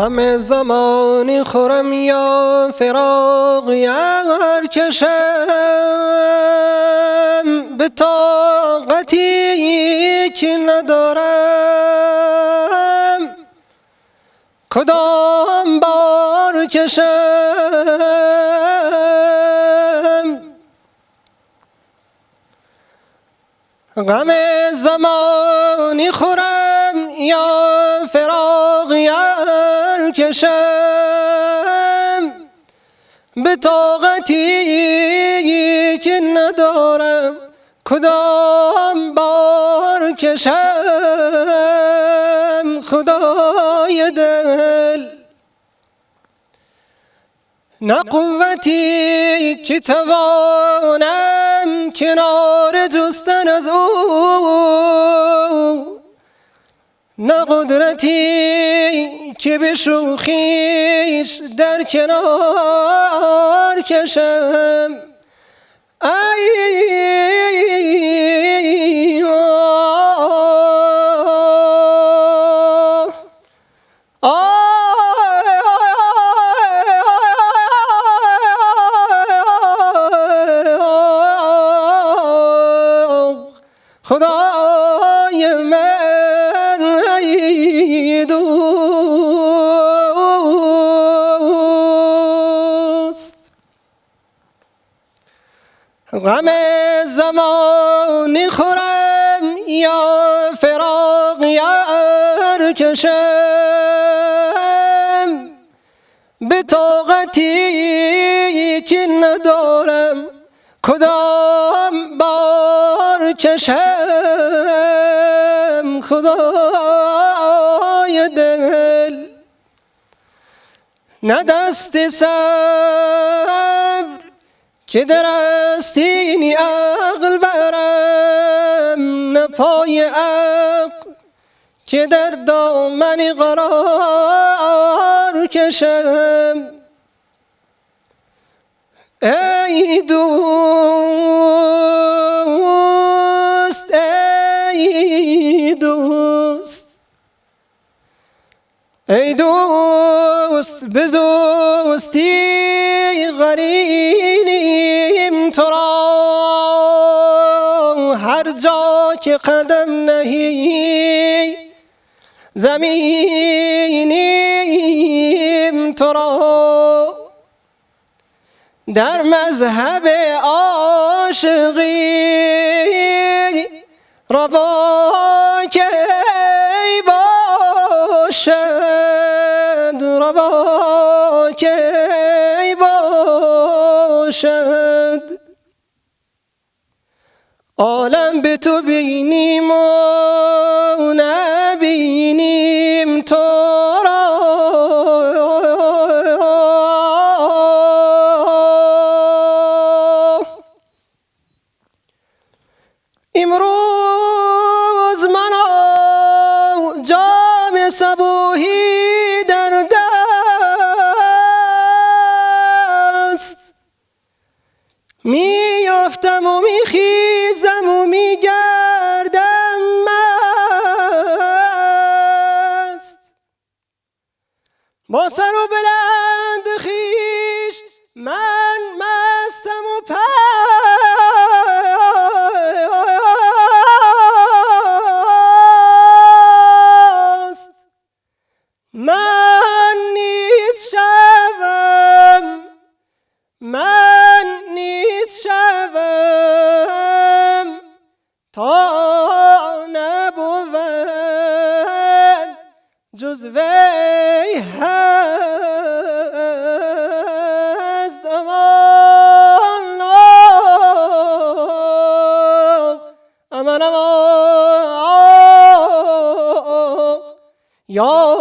همه زمانی خورم یا فراق یار کشم، به طاقتی که ندارم کدام بار کشم. غم زمانی خورم یا فراق یار کشم، به طاقتی که ندارم کدام بار کشم. خدای دل نه قوتی که توانم کنار جستن از او، نه قدرتی که به شوخیش در کنار کشم. خدای من ای دوست، غم زمانی خورم یا فراق یار کشم، به طاقتی که ندارم کدام بار کشم. خدای دل نه دست صبر که در آستین عقل برم، نه پای عقل که در دامن قرار کشم. ای دوست ای دوست ای دوست، به دوستی قرینیم تو را، هر جا که قدم نهی زمینیم تو را. در مذهب عاشقی روا کی باشد، روا کی باشد. عالم به تو بینیم و نبینیم تو را، امروز من جام صبوحی در دست، میافتم و میخیزم و میگردم مست، با سر و بلند خویش من مستم و من نیز شوم تا نبود جز وی هست. امان امان یا